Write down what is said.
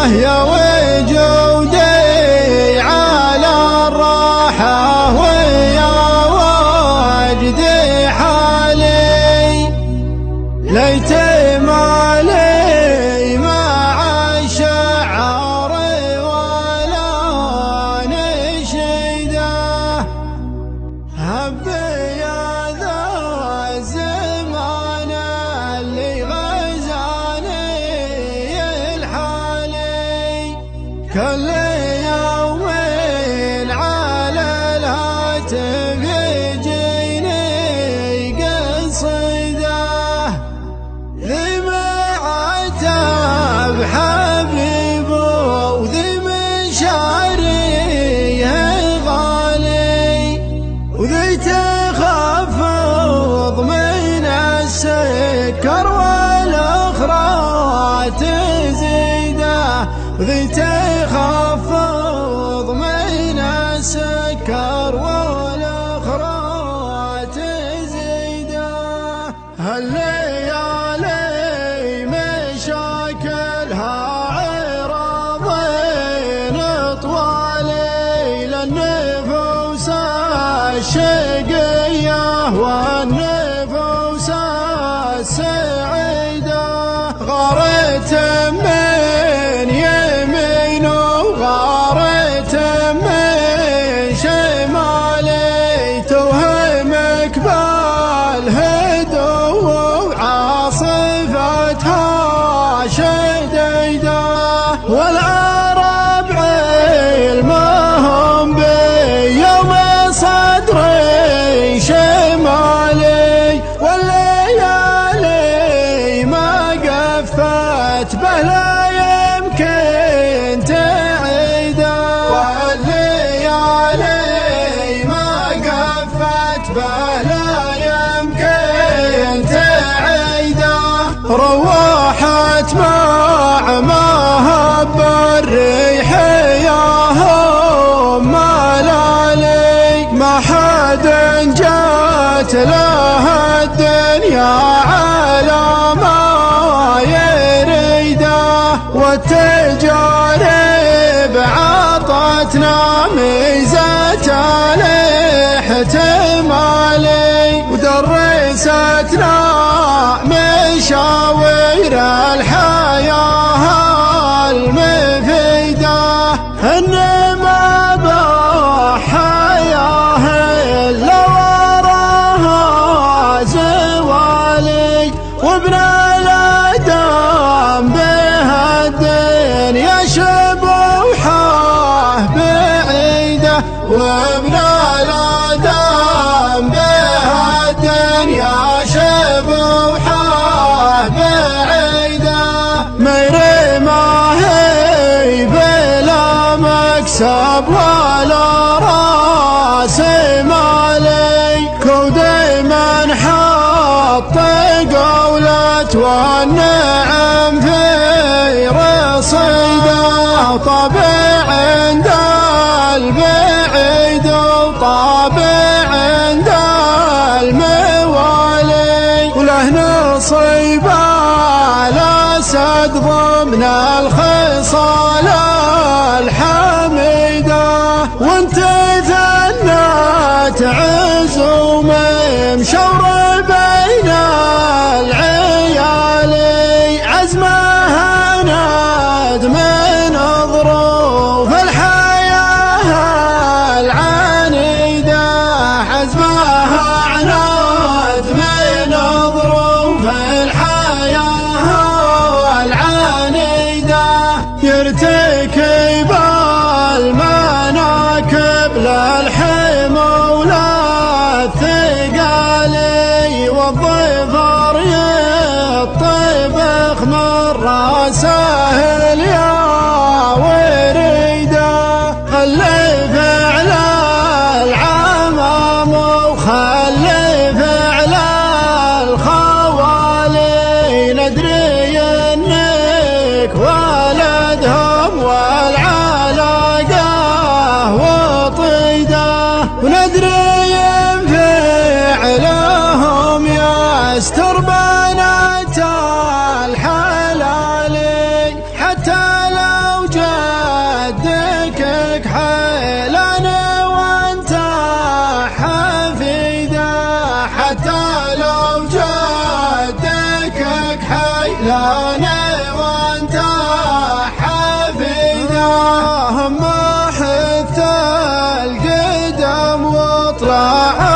يا وجودي على الراحة ويا وجدي حالي، ليت مالي مع الشعر ولا نشيده، هب يا ذا الزمان اللي غزاني الحالي، كل يوم على الهاتف يجيني قصيده، ذي معتب حبيبه وذي مشاريه غالي، وذي تخفض من السكر والأخرى تزيده، وذي تخفض من السكر والأخرى تزيده. هالليالي مشاكلها عراضين طوالي، للنفوس الشقية والنفوس السعيدة، غارت من يمين وغارت من شمالي، توهمك بالهدوء وعاصفتها شديدة، والعرب علمهم بيوم صدري شمالي، والليالي ما قفت بلا يمكن تعيده، والليالي ما قفت بلا يمكن تعيده، روحت مع ما هب الريح ياهم ملالي، ما حد جات له الدنيا على ما يريده، والتجارب عطتنا ميزة الاحتمالي، ودرستنا مشاوير الحياة المفيدة، إن ما بحياة إلا وراها زوالي، وابن الآدم بها الدنيا شبوحه بعيدة، وابن الآدم بها الدنيا شبوحه بعيدة، ميري ما هي بلا مكسب ولا راس مالي، كودي من حط قولة والنعم في رصيده، طبع عند البعيد وطابع عند الموالي، وله نصيب الأسد ضمن الخصال الحميدة، وانت ثنت عزوم مشور بين العيالي، عزمها ناد من ظروف الحياة العنيدة، عزمها عناد من ظروف الحياة العنيدة، يرتكب المناكب للحمى وللثقالي، والظفر يطبخ من راسه اليا وريده، خلي فعل العمام وخلي فعل الخوالي، ندري انك ولدهم والعلاقة وطيده، وندري فعلهم يستر بنات الحلال، حتى لو جدك حيلاني وانت حفيده ما حث القدم واطلع